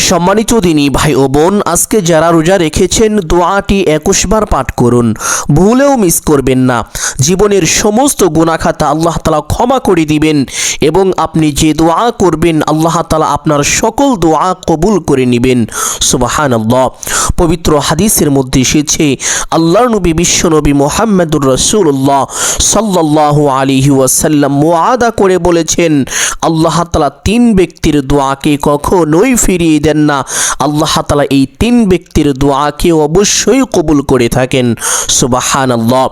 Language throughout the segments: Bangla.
সম্মানিত দিনী ভাই ও বোন, আজকে যারা রোজা রেখেছেন দোয়াটি 21 বার পাঠ করুন, ভুলেও মিস করবেন না। জীবনের সমস্ত গুনাহ খাতা আল্লাহ তাআলা ক্ষমা করে দিবেন এবং আপনি যে দোয়া করবেন আল্লাহ তাআলা আপনার সকল দোয়া কবুল করে নেবেন। সুবহানাল্লাহ। পবিত্র হাদিসের মধ্যে এসেছে, আল্লাহর নবী বিশ্বনবী মুহাম্মদুর রাসূলুল্লাহ সাল্লাল্লাহু আলাইহি ওয়াসাল্লাম ওয়াদা করে বলেছেন, আল্লাহ তাআলা 3 ব্যক্তির দোয়াকে কখনোই ফিরিয়ে দেন না। আল্লাহ তাআলা এই 3 ব্যক্তির দোয়াকে অবশ্যই কবুল করে থাকেন। সুবহানাল্লাহ।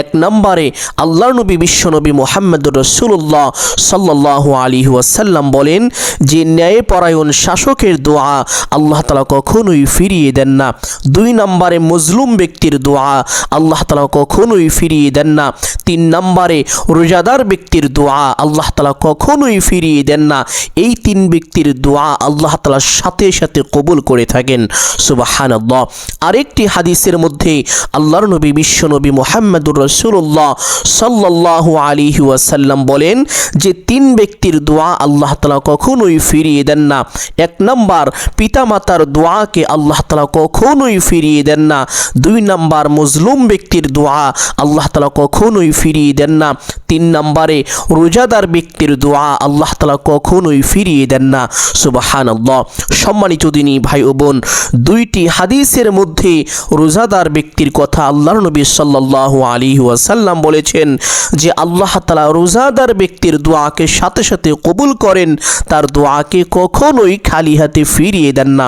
1 নম্বরে আল্লাহর নবী বিশ্বনবী মুহাম্মদুর রাসূলুল্লাহ সাল্লাল্লাহু আলাইহি ওয়াসাল্লাম বলেন যে ন্যায়পরায়ণ শাসকের দোয়া আল্লাহ তাআলা কখনোই ফিরিয়ে দেন না। 2 নম্বরে মজলুম ব্যক্তির দোয়া আল্লাহ তাআলা কখনোই ফিরিয়ে দেন না। 3 নম্বরে রোজাদার ব্যক্তির দোয়া আল্লাহ তাআলা কখনোই ফিরিয়ে দেন না। এই 3 ব্যক্তির দোয়া আল্লাহ তাআলা সাথে সাথে কবুল করে থাকেন। সুবহানাল্লাহ। আরেকটি হাদিসের মধ্যে আল্লাহর নবী বিশ্বনবী মুহাম্মদুর রাসূলুল্লাহ সাল্লাল্লাহু আলাইহি ওয়াসাল্লাম বলেন যে 3 ব্যক্তির দোয়া আল্লাহ তাআলা কখনোই ফিরিয়ে দেন না। 1 নম্বর পিতামাতার দোয়াকে আল্লাহ তাআলা কখনোই ফিরিয়ে দেন না। 2 নম্বর মজলুম ব্যক্তির দোয়া আল্লাহ তাআলা কখনোই ফিরিয়ে দেন না। 3 নম্বরে রোজাদার ব্যক্তির দোয়া আল্লাহ তাআলা কখনোই ফিরিয়ে দেন না। সুবহানাল্লাহ। সম্মানিত দিনী ভাই ও বোন, 2টি হাদিসের মধ্যে রোজাদার ব্যক্তির কথা আল্লাহর নবী সাল্লাল্লাহু আলাইহি ওয়াসাল্লাম বলেছেন যে আল্লাহ তাআলা রোজাদার ব্যক্তির দোয়াকে সাথে সাথে কবুল করেন, তার দোয়াকে কখনোই খালি হাতে ফিরিয়ে দেন না।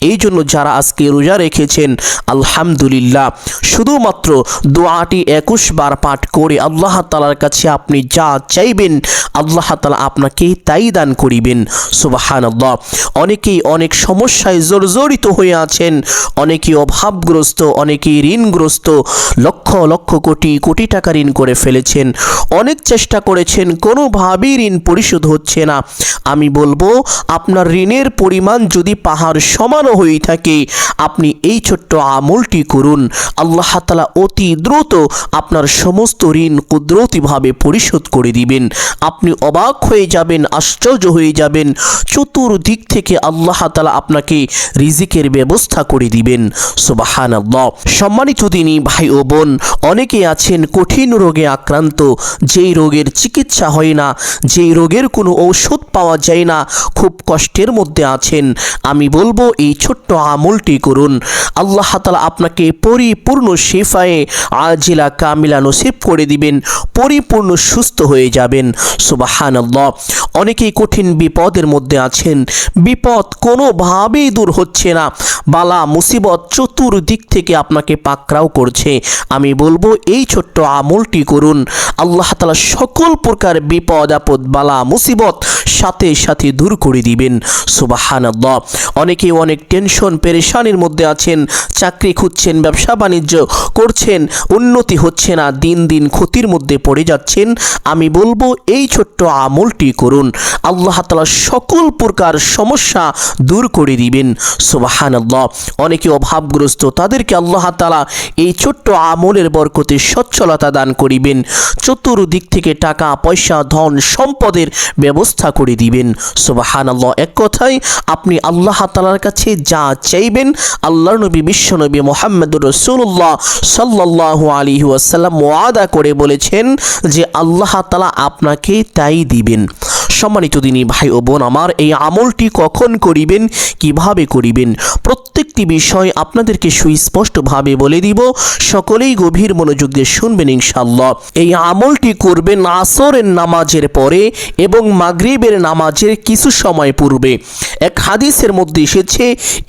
এই জন্য যারা আজকে রোজা রেখেছেন আলহামদুলিল্লাহ, শুধুমাত্র দোয়াটি 21 বার পাঠ করে আল্লাহ তাআলার কাছে আপনি যা চাইবেন আল্লাহ তাআলা আপনাকে তাই দান করিবেন। সুবহানাল্লাহ। অনেকেই অনেক সমস্যায় জর্জরিত হয়ে আছেন, অনেকেই অভাবগ্রস্ত, অনেকেই ঋণগ্রস্ত, লক্ষ লক্ষ কোটি কোটি টাকা ঋণ করে ফেলেছেন, অনেক চেষ্টা করেছেন, কোনোভাবেই ঋণ পরিশোধ হচ্ছে না। আমি বলবো আপনার ঋণের পরিমাণ যদি পাহাড় সমানও হয়ে থাকে, আপনি এই ছোট্ট আমলটি করুন, আল্লাহ তাআলা অতি দ্রুত আপনার সমস্ত ঋণ কুদরতিভাবে পরিশোধ করে দিবেন। আপনি অবাক হয়ে যাবেন, আশ্চর্য হয়ে যাবেন, চতুর্দিক থেকে আল্লাহ তাআলা আপনাকে রিজিকের ব্যবস্থা করে দিবেন। সুবহানাল্লাহ। সম্মানিত দিনী ভাই ও বোন, অনেকে আছেন কঠিন রোগে আক্রান্ত, যেই রোগের চিকিৎসা হয় না, যেই রোগের কোনো ঔষধ পাওয়া যায় না, খুব কষ্টের মধ্যে আছেন। আমি বলবো এই ছোট্ট আমলটি করুন, আল্লাহ তাআলা আপনাকে পরিপূর্ণ শিফায়ে আজিলা কামিলা নসিব করে দিবেন, পরিপূর্ণ সুস্থ হয়ে যাবেন। সুবহানাল্লাহ। অনেকেই কঠিন বিপদের মধ্যে আছেন, বিপদ কোনোভাবেই দূর হচ্ছে না, বালা মুসিবত চতুর্দিক থেকে আপনাকে পাকড়াও করছে। আমি বলবো এই ছোট্ট আমলটি করুন, আল্লাহ তাআলা সকল প্রকার বিপদ আপদ বালা মুসিবত সাথে সাথে দূর করে দিবেন। সুবহানাল্লাহ। অনেকেই অনেক টেনশন পেরেশানির মধ্যে আছেন, চাকরি খুঁজছেন, ব্যবসা বাণিজ্য করছেন, উন্নতি হচ্ছে না, দিন দিন ক্ষতির মধ্যে পড়ে যাচ্ছেন। আমি বলবো এই ছোট্ট আমলটি করুন, আল্লাহ তাআলা সকল প্রকার সমস্যা দূর করে দিবেন। সুবহানাল্লাহ। অনেকে অভাবগ্রস্ত, তাদেরকে আল্লাহ তাআলা এই ছোট্ট আমলের বরকতে সচ্ছলতা দান করিবেন, চতুর্দিক থেকে টাকা পয়সা ধন সম্পদের ব্যবস্থা করে দিবেন। সুবহানাল্লাহ। এক কথায় আপনি আল্লাহ তাআলার কাছে যা চাইবেন আল্লাহর নবী বিশ্বনবী মুহাম্মদুর রাসূলুল্লাহ সাল্লাল্লাহু আলাইহি ওয়াসাল্লাম ওয়াদা করে বলেছেন যে আল্লাহ তাআলা আপনাকে তাই দিবেন। সম্মানিত দিনী ভাই ও বোন আমার, এই আমলটি কখন করিবেন, কিভাবে করিবেন, প্রত্যেকটি বিষয় আপনাদেরকে সুস্পষ্টভাবে বলে দিব। সকলেই গভীর মনোযোগ দিয়ে শুনবেন ইনশাআল্লাহ। এই আমলটি করবেন আসরের নামাজের পরে এবং মাগরিবের নামাজের কিছু সময় পূর্বে। এক হাদিসের মধ্যে এসেছে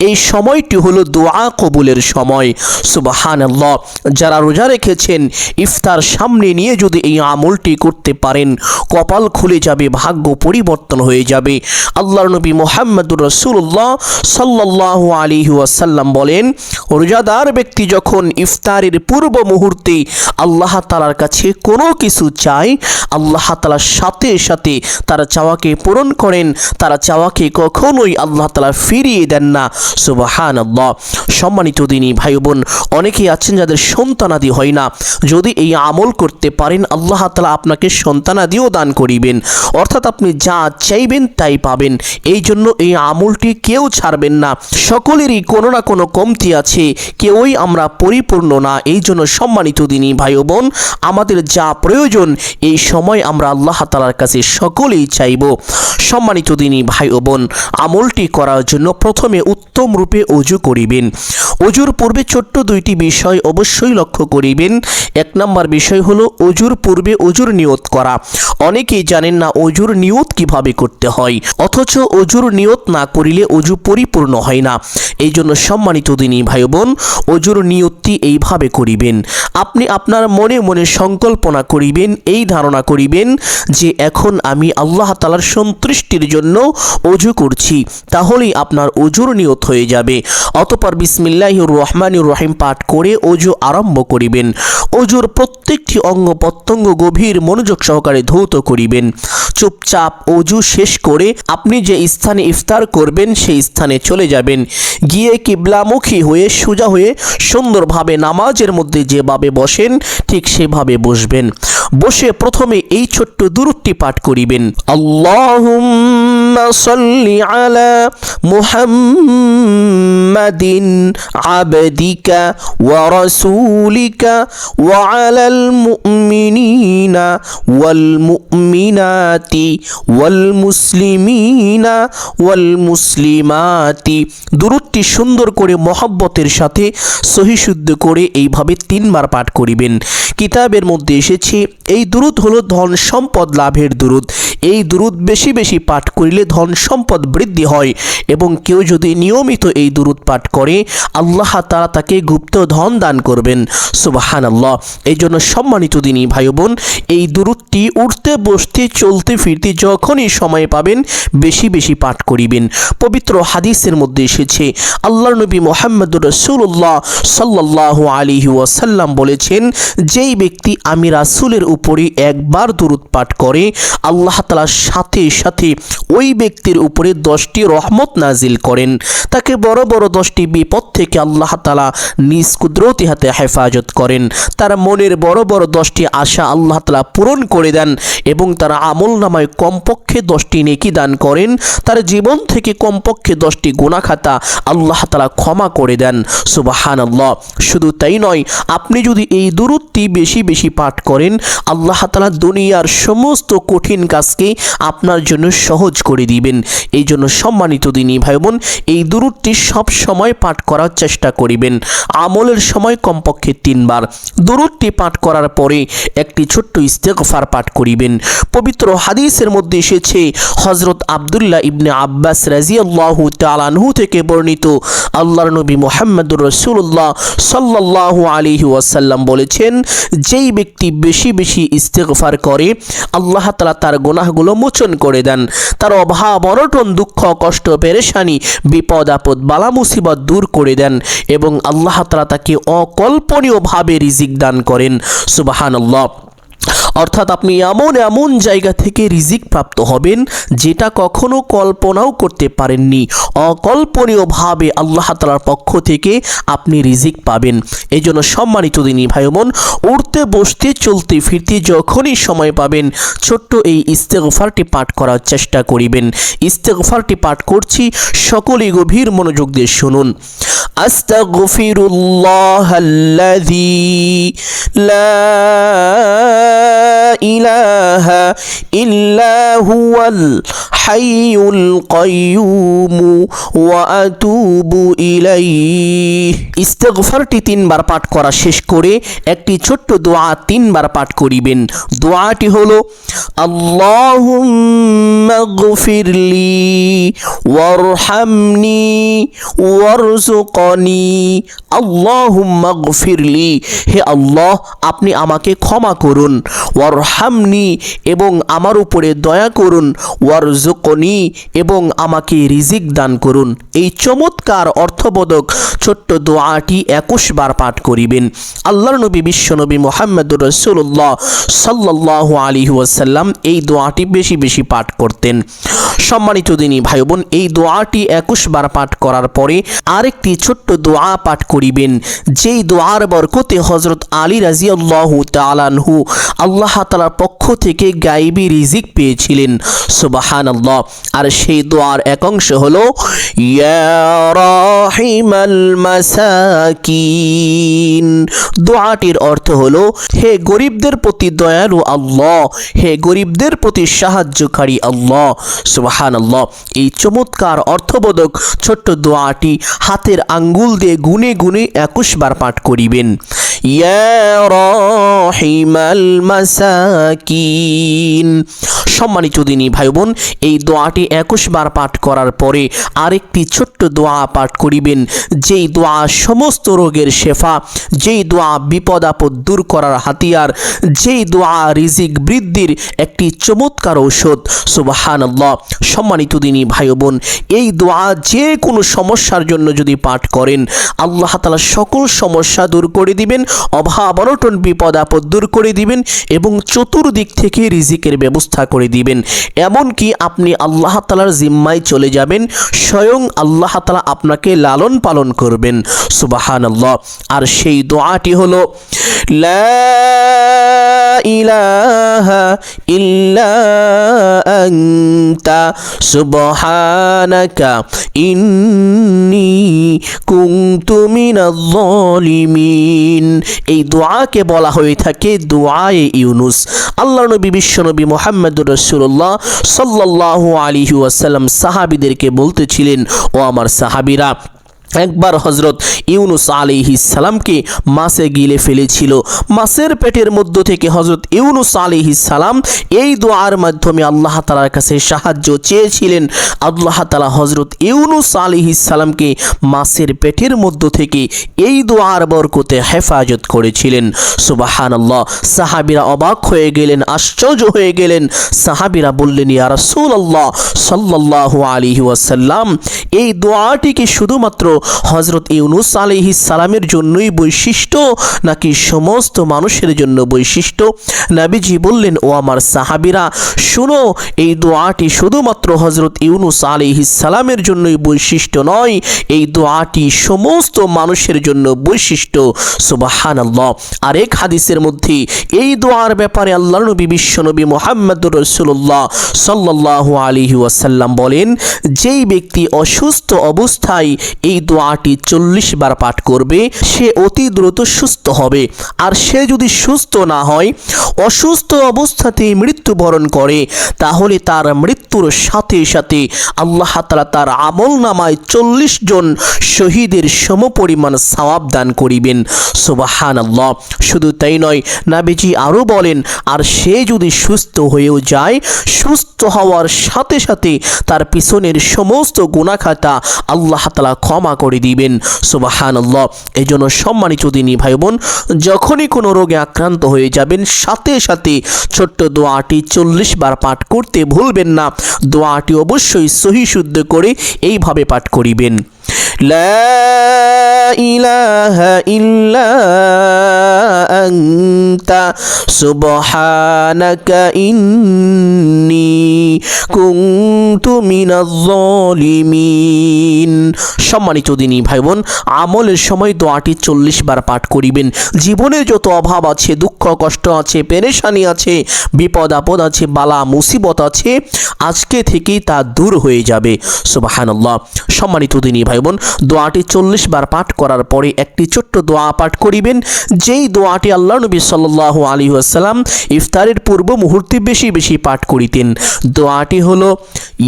এই সময়টি হলো দোয়া কবুলের সময়। সুবহানাল্লাহ। যারা রোজা রেখেছেন ইফতার সামনে নিয়ে যদি এই আমলটি করতে পারেন, কপাল খুলে যাবে, ভাগ্য পরিবর্তন হয়ে যাবে। আল্লাহর নবী মুহাম্মদুর রাসূলুল্লাহ সাল্লাল্লাহু আলাইহি ওয়াসাল্লাম বলেন, রোজাদার ব্যক্তি যখন ইফতারের পূর্ব মুহূর্তে আল্লাহ তাআলার কাছে কোনো কিছু চায়, আল্লাহ তাআলা সাথে সাথে তার চাওয়াকে পূরণ করেন, তার চাওয়াকে কখনোই আল্লাহ তাআলা ফিরিয়ে দেন না। সুবহানাল্লাহ। সম্মানিত দিনী ভাই বোন, অনেকেই আছেন যাদের সন্তানাদি হয় না, যদি এই আমল করতে পারেন আল্লাহ তাআলা আপনাকে সন্তানাদিও দান করিবেন। অর্থাৎ আপনি আপনি যা চাইবেন তাই পাবেন। এই জন্য এই আমলটি কেউ ছাড়বেন না। সকলেরই কোনো না কোনো কমতি আছে, কেউই আমরা পরিপূর্ণ না। এই জন্য সম্মানিত দিনী ভাই ও বোন, আমাদের যা প্রয়োজন এই সময় আমরা আল্লাহ তাআলার কাছে সকলেই চাইব। সম্মানিত দিনী ভাই ও বোন, আমলটি করার জন্য প্রথমে উত্তম রূপে ওযু করিবেন। ওযুর পূর্বে ছোট্ট দুইটি বিষয় অবশ্যই লক্ষ্য করিবেন। এক নম্বর বিষয় হলো ওযুর পূর্বে ওযুর নিয়ত করা। অনেকেই জানেন না ওযুর নিয়ত কিভাবে করতে হয়, অথচ ওযুর নিয়ত না করিলে ওযু পরিপূর্ণ হয় না। এই জন্য সম্মানিত দিনী ভাই বোন, ওযুর নিয়তটি এইভাবে করিবেন। আপনি আপনার মনে মনে সংকল্পনা করিবেন, এই ধারণা করিবেন যে এখন আমি আল্লাহ তাআলার সন্তুষ্টির জন্য ওযু করছি, তাহলেই আপনার ওযুর নিয়ত হয়ে যাবে। অতঃপর বিসমিল্লাহির রহমানির রহিম পাঠ করে ওযু আরম্ভ করিবেন। ওযুর প্রত্যেকটি অঙ্গ প্রত্যঙ্গ গভীর মনোযোগ সহকারে ধৌত করিবেন। চুপচাপ ওযু শেষ করে আপনি যে স্থানে ইফতার করবেন সেই স্থানে চলে যাবেন। গিয়ে কিবলামুখী হয়ে সোজা হয়ে সুন্দরভাবে নামাজের মধ্যে যেভাবে বসেন ঠিক সেভাবে বসবেন। বসে প্রথমে এই ছোট্ট দুরূদটি পাঠ করিবেন, আল্লাহুম্মা সাল্লি আলা মুহাম্মাদিন আবদিকা ওয়া রাসূলিকা ওয়া আলাল মুমিনিনা ওয়াল মুমিনাতি ওয়াল মুসলিমিনা ওয়াল মুসলিমাতি। দুরূদটি সুন্দর করে মহব্বতের সাথে সহিশুদ্ধ করে এইভাবে 3 বার পাঠ করিবেন। কিতাবের মধ্যে এসেছে এই দুরূদ হলো ধন সম্পদ লাভের দুরূদ। এই দুরূদ বেশি বেশি পাঠ করিলে ধন সম্পদ বৃদ্ধি হয়, এবং কেউ যদি নিয়মিত এই দুরূদ পাঠ করে আল্লাহ তাআলা তাকে গুপ্ত ধন দান করবেন। সুবহানাল্লাহ। এই জন্য সম্মানিত দিনী ভাই বোন, এই দুরূদটি উঠতে বসতে চলতে ফিরতে যখনই সময় পাবেন বেশি বেশি পাঠ করিবেন। পবিত্র হাদিসের মধ্যে এসেছে আল্লাহর নবী মুহাম্মদুর রাসূলুল্লাহ সাল্লাল্লাহু আলাইহি ওয়াসাল্লাম বলেছেন, যেই ব্যক্তি আমি রাসূলের উপরে একবার দুরূদ পাঠ করে আল্লাহ তাআলা সাথে সাথে ওই ব্যক্তির উপরে 10টি রহমত নাজিল করেন। তাকে বড় বড় 10টি বিপদ থেকে আল্লাহ তাআলা নিজ কুদরতি হাতে হেফাজত করেন। তার মনের বড় বড় 10টি আশা আল্লাহ তাআলা পূরণ করে দেন, এবং তার আমল নামায় কমপক্ষে 10টি নেকি দান করেন। তার জীবন থেকে কমপক্ষে 10টি গুনাহ খাতা আল্লাহ তাআলা ক্ষমা করে দেন। সুবহানাল্লাহ। শুধু তাই নয়, আপনি যদি এই দুরূদটি বেশি বেশি পাঠ করেন আল্লাহ তাআলা দুনিয়ার সমস্ত কঠিন কাজকে আপনার জন্য সহজ করে দিবেন। এই জন্য সম্মানিত দিনী ভাই বোন, এই দুরূদটি সব সময় পাঠ করার চেষ্টা করিবেন। আমলের সময় কমপক্ষে 3 বার। দুরূদটি পাঠ করার পরে একটি ছোট্ট ইস্তেগফার পাঠ করিবেন। পবিত্র হাদিসের মধ্যে এসেছে হযরত আব্দুল্লাহ ইবনে আব্বাস রাদিয়াল্লাহু তাআলা আনহু থেকে বর্ণিত, আল্লাহর নবী মুহাম্মদুর রাসূলুল্লাহ সাল্লাল্লাহু আলাইহি ওয়াসাল্লাম বলেছেন, যেই ব্যক্তি বেশি বেশি ইস্তেগফার করে আল্লাহ তাআলা তার গুনাহগুলো মোচন করে দেন, তার অভাব অনটন দুঃখ কষ্ট পেরেশানি বিপদ আপদ বালা মুসিবত দূর করে দেন, এবং আল্লাহ তাআলা তাকে অকল্পনীয়ভাবে রিজিক দান করেন। সুবহানাল্লাহ। অর্থাৎ আপনি এমন এমন জায়গা থেকে রিজিক প্রাপ্ত হবেন যেটা কখনো কল্পনাও করতে পারেননি। অকল্পনীয়ভাবে আল্লাহ তাআলার পক্ষ থেকে আপনি রিজিক পাবেন। এই জন্য সম্মানিত দিনী ভাই বোন, উঠতে বসতে চলতে ফিরতে যখনই সময় পাবেন ছোট্ট এই ইস্তেগফারটি পাঠ করার চেষ্টা করিবেন। ইস্তেগফারটি পাঠ করছি, সকলেই গভীর মনোযোগ দিয়ে শুনুন। আস্তাগফিরুল্লাহাল্লাযী লা ইলাহা ইল্লা হুয়াল হাইয়ুল কাইয়্যুম ওয়া আতুবু ইলাইহি। ইস্তেগফারটি 3 বার পাঠ করা শেষ করে একটি ছোট্ট দোয়া 3 বার পাঠ করিবেন। দোয়াটি হলো, আল্লাহুম্মা গফিরলি ওয়ারহামনি ওয়ারযুকনি। আল্লাহুম্মা গফিরলি, হে আল্লাহ আপনি আমাকে ক্ষমা করুন, ওয়ারহামনি এবং আমার উপরে দয়া করুন, ওয়ারযুকনি এবং আমাকে রিজিক দান করুন। এই চমৎকার অর্থবোধক ছোট্ট দোয়াটি 21 বার পাঠ করিবেন। আল্লাহর নবী বিশ্বনবী মুহাম্মদুর রাসূলুল্লাহ সাল্লাল্লাহু আলাইহি ওয়াসাল্লাম এই দোয়াটি বেশি বেশি পাঠ করতেন। সম্মানিত দিনী ভাই বোন, এই দোয়াটি 21 বার পাঠ করার পরে আরেকটি ছোট্ট ছোট্ট দোয়া পাঠ করিবেন, যেই দোয়ার বরকতে হযরত আলী রাদিয়াল্লাহু তাআলা আনহু আল্লাহ তাআলার পক্ষ থেকে গায়বী রিজিক পেয়েছিলেন। সুবহানাল্লাহ। আর সেই দোয়ার এক অংশ হলো ইয়া রাহিমাল মাসাকিন। দোয়াটির অর্থ হলো, হে গরিবদের প্রতি দয়ালু আল্লাহ, হে গরিবদের প্রতি সাহায্যকারী আল্লাহ। সুবহানাল্লাহ। এই চমৎকার অর্থবোধক ছোট্ট দোয়াটি হাতের আঙ্গুল দিয়ে গুনে গুনে 21 বার পাঠ করিবেন। ইয়া রাহিমাল মাসাকিন। সম্মানিত দিনী ভাই বোন, এই দোয়াটি 21 বার পাঠ করার পরে আরেকটি ছোট্ট দোয়া পাঠ করিবেন, যেই দোয়া সমস্ত রোগের শেফা, যেই দোয়া বিপদ আপদ দূর করার হাতিয়ার, যেই দোয়া রিজিক বৃদ্ধির একটি চমৎকার ঔষধ। সুবহানাল্লাহ। সম্মানিত দিনী ভাই বোন, এই দোয়া যে কোনো সমস্যার জন্য যদি পাঠ করেন, আল্লাহ তাআলা সকল সমস্যা দূর করে দিবেন, অভাব অনটন বিপদ আপদ দূর করে দিবেন এবং চতুর্দিক থেকে রিজিকের ব্যবস্থা করে দিবেন। এমনকি আপনি আল্লাহ তাআলার জিম্মায় চলে যাবেন, স্বয়ং আল্লাহ তাআলা আপনাকে লালন পালন করবেন। সুবহানাল্লাহ। আর সেই দোয়াটি হলো লা ইলাহা ইল্লা আনতা সুবহানাকা ইন্নী কুনতু মিনাজ জালিমিন। এই দোয়াকে বলা হয়ে থাকে দোয়ায়ে ইউনুস। আল্লাহর নবী বিশ্বনবী মুহাম্মদুর রাসূলুল্লাহ সাল্লাল্লাহু আলাইহি ওয়াসাল্লাম সাহাবীদেরকে বলতেছিলেন, ও আমার সাহাবীরা, একবার হযরত ইউনুস আলাইহিস সালামকে মাছে গিলে ফেলেছিল। মাছের পেটের মধ্য থেকে হযরত ইউনুস আলাইহিস সালাম এই দোয়ার মাধ্যমে আল্লাহ তাআলার কাছে সাহায্য চেয়েছিলেন। আল্লাহ তাআলা হযরত ইউনুস আলাইহিস সালামকে মাছের পেটের মধ্য থেকে এই দোয়ার বরকতে হেফাজত করেছিলেন। সুবহানাল্লাহ। সাহাবীরা অবাক হয়ে গেলেন, আশ্চর্য হয়ে গেলেন। সাহাবীরা বললেন, ইয়া রাসূলুল্লাহ সাল্লাল্লাহু আলাইহি ওয়াসাল্লাম, এই দোয়াটি কি শুধুমাত্র হযরত ইউনুস আলাইহিস সালামের জন্যই বৈশিষ্ট্য নাকি সমস্ত মানুষের জন্য বৈশিষ্ট্য? নবীজি বললেন, ও আমার সাহাবীরা, শুনো, এই দোয়াটি শুধুমাত্র হযরত ইউনুস আলাইহিস সালামের জন্যই বৈশিষ্ট্য নয়, এই দোয়াটি সমস্ত মানুষের জন্য বৈশিষ্ট্য। সুবহানাল্লাহ। আরেক হাদিসের মধ্যে এই দোয়ার ব্যাপারে আল্লাহর নবী বিশ্বনবী মুহাম্মদুর রাসূলুল্লাহ সাল্লাল্লাহু আলাইহি ওয়াসাল্লাম বলেন, যেই ব্যক্তি অসুস্থ অবস্থায় এই দোয়াটি 40 বার পাঠ করবে, সে অতি দ্রুত সুস্থ হবে। আর সে যদি সুস্থ না হয়, অসুস্থ অবস্থাতেই মৃত্যুবরণ করে, তাহলে তার মৃত্যুর সাথে সাথে আল্লাহ তাআলা তার আমলনামায় 40 জন শহীদের সমপরিমাণ সওয়াব দান করিবেন। সুবহানাল্লাহ। শুধু তাই নয়, নবীজি আরও বলেন, আর সে যদি সুস্থ হয়েও যায়, সুস্থ হওয়ার সাথে সাথে তার পিছনের সমস্ত গুনাহ খাতা আল্লাহ তাআলা ক্ষমা করে দিবেন। সুবহানাল্লাহ। এই জন্য সম্মানিত দিনী ভাই বোন, যখনই কোনো রোগে আক্রান্ত হয়ে যাবেন, সাথে সাথে ছোট্ট দোয়াটি 40 বার পাঠ করতে ভুলবেন না। দোয়াটি অবশ্যই সহি শুদ্ধ করে এইভাবে পাঠ করিবেন। লা ইলাহা ইল্লা আনতা সুবহানাকা ইন্নী কুনতু মিনাজ জালিমিন। সম্মানিত দিনী ভাই বোন, আমলের সময় দোয়াটি 40 বার পাঠ করিবেন। জীবনের যত অভাব আছে, দুঃখ কষ্ট আছে, পেরেশানি আছে, বিপদ আপদ আছে, বালা মুসিবত আছে, আজকে থেকেই তা দূর হয়ে যাবে। সুবহানাল্লাহ। সম্মানিত দিনী ভাই বোন, দোয়াটি 40 বার পাঠ করার পরে একটি ছোট্ট দোয়া পাঠ করিবেন, যেই দোয়াটি আল্লাহ নবী সাল্লাল্লাহু আলাইহি ওয়াসাল্লাম ইফতারের পূর্ব মুহূর্তে বেশি বেশি পাঠ করিতেন। দোয়াটি হলো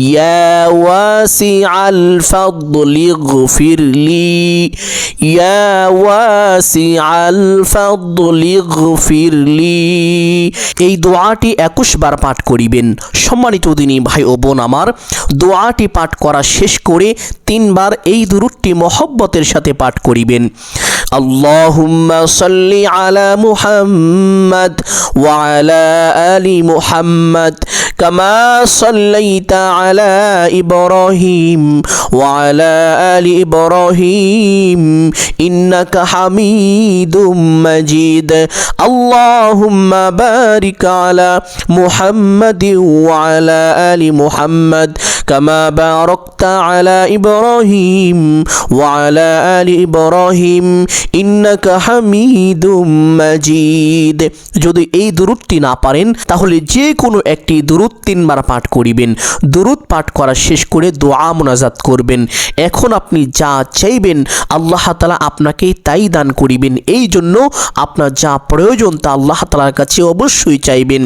ইয়া ওয়াসিআল ফাদলি গফিরলি, ইয়া ওয়াসিআল ফাদলি গফিরলি। এই দোয়াটি 21 বার পাঠ করিবেন। সম্মানিত দিনী ভাই ও বোন আমার, দোয়াটি পাঠ করা শেষ করে 3 বার এই দুরূদটি মহব্বতের সাথে পাঠ করিবেন। আল্লাহুম্মা সাল্লি আলা মুহাম্মাদ ওয়া আলা আলি মুহাম্মাদ কামা সাল্লাইতা আলা ইব্রাহিম ওয়া আলা আলি ইব্রাহিম ইন্নাকা হামিদুম মাজিদ আল্লাহুম্মা বারিক আলা মুহাম্মাদ ওয়া আলা আলি মুহাম্মাদ কামা বারাকতা আলা ইব্রাহিম ওয়া আলা আলি ইব্রাহিম ইন্নাকা হামিদুম মাজিদ। যদি এই দুরূদটি না পারেন তাহলে যে কোনো একটি দুরূদ 3 বার পাঠ করিবেন। দুরূদ পাঠ করা শেষ করে দোয়া মোনাজাত করবেন। এখন আপনি যা চাইবেন আল্লাহ তাআলা আপনাকে তাই দান করিবেন। এই জন্য আপনার যা প্রয়োজন তা আল্লাহ তাআলার কাছে অবশ্যই চাইবেন।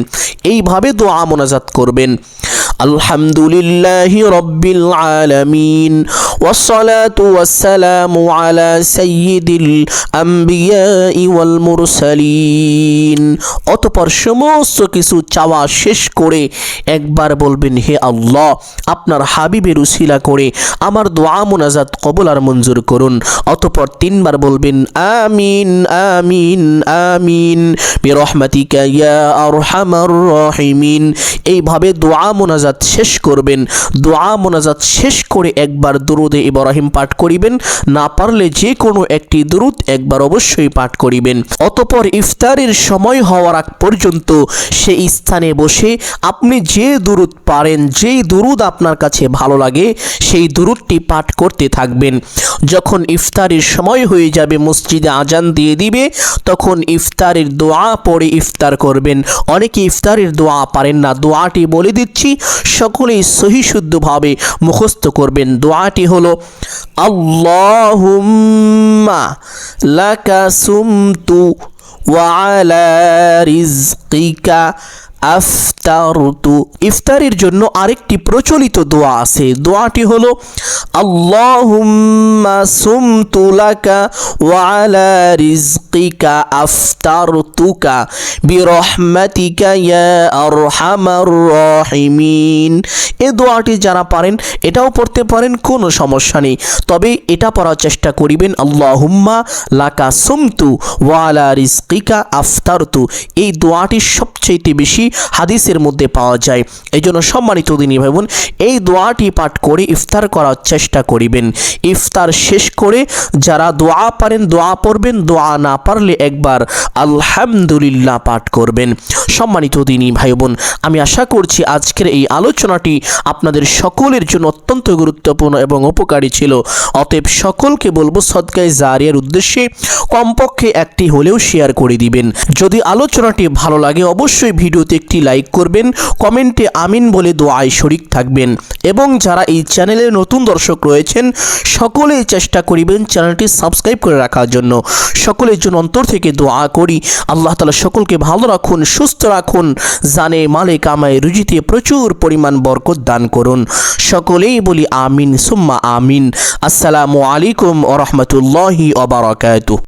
এইভাবে দোয়া মোনাজাত করবেন। আলহামদুলিল্লাহি রাব্বিল আলামিন ওয়াসসালাতু ওয়াসসালামু আলা সাইয়্যিদিল আম্বিয়াই ওয়াল মুরসালিন। অতঃপর সমস্ত কিছু চাওয়া শেষ করে একবার বলবেন, হে আল্লাহ, আপনার হাবিবের উসিলা করে আমার দোয়া মোনাজাত কবুল আর মঞ্জুর করুন। অতঃপর 3 বার বলবেন, আমিন আমিন আমিন বিরহমাতিকা ইয়া আরহামার রাহিমিন। এইভাবে দোয়া মোনাজাত শেষ করবেন। দোয়া মোনাজাত শেষ করে একবার দুরুদে ইব্রাহিম পাঠ করিবেন। না পারলে যে কোনো একটি দুরুদ একবার অবশ্যই পাঠ করিবেন। অতঃপর ইফতারের সময় হওয়ার আগ পর্যন্ত সেই স্থানে বসে আপনি যে দুরুদ পারেন, যেই দুরুদ আপনার কাছে ভালো লাগে সেই দুরুদটি পাঠ করতে থাকবেন। যখন ইফতারের সময় হয়ে যাবে, মসজিদে আজান দিয়ে দিবে, তখন ইফতারের দোয়া পড়ে ইফতার করবেন। অনেকে ইফতারের দোয়া পারেন না, দোয়াটি বলে দিচ্ছি, সকলেই সহি শুদ্ধভাবে মুখস্থ করবেন। দোয়াটি হলো আল্লাহুম্মা লাকা সুমতু ওয়া আলা রিজকিকা আফতারতু। ইফতারের জন্য আরেকটি প্রচলিত দোয়া আছে। দোয়াটি হলো আল্লাহুম্মা সুমতু লাকা ওয়া আলা রিজকিকা আফতারতুকা বিরহমাতিকা ইয়া আরহামার রাহিমিন। এই দোয়াটি যারা পারেন এটাও পড়তে পারেন, কোনো সমস্যা নেই। তবে এটা পড়ার চেষ্টা করিবেন আল্লাহুম্মা লাকা সুমতু ওয়া আলা রিজকিকা আফতারতু। এই দোয়াটি সবচেয়ে বেশি হাদিসের মধ্যে পাওয়া যায়। এই জন্য সম্মানিত দিনী ভাই বোন, এই দোয়াটি পাঠ করে ইফতার করার চেষ্টা করিবেন। ইফতার শেষ করে যারা দোয়া পারেন দোয়া পড়বেন, দোয়া না পারলে একবার আলহামদুলিল্লাহ পাঠ করবেন। সম্মানিত দিনী ভাই বোন, আমি আশা করছি আজকের এই আলোচনাটি আপনাদের সকলের জন্য অত্যন্ত গুরুত্বপূর্ণ এবং উপকারী ছিল। অতএব সকলকে বলবো সদকায়ে জারিয়ার উদ্দেশ্যে কমপক্ষে একটি হলেও শেয়ার করে দিবেন। যদি আলোচনাটি ভালো লাগে অবশ্যই ভিডিওতে একটি লাইক করবেন, কমেন্টে আমিন বলে দোয়ায় শরীক থাকবেন। এবং যারা এই চ্যানেলে নতুন দর্শক রয়েছেন সকলেই চেষ্টা করিবেন চ্যানেলটি সাবস্ক্রাইব করে রাখার জন্য। সকলের জন্য অন্তর থেকে দোয়া করি আল্লাহ তাআলা সকলকে ভালো রাখুন, সুস্থ রাখুন, জানে মালে কামায় রুজিতে প্রচুর পরিমাণ বরকত দান করুন। সকলেই বলি আমিন সুম্মা আমিন। আসসালামু আলাইকুম ওয়া রাহমাতুল্লাহি ওয়া বারাকাতুহু।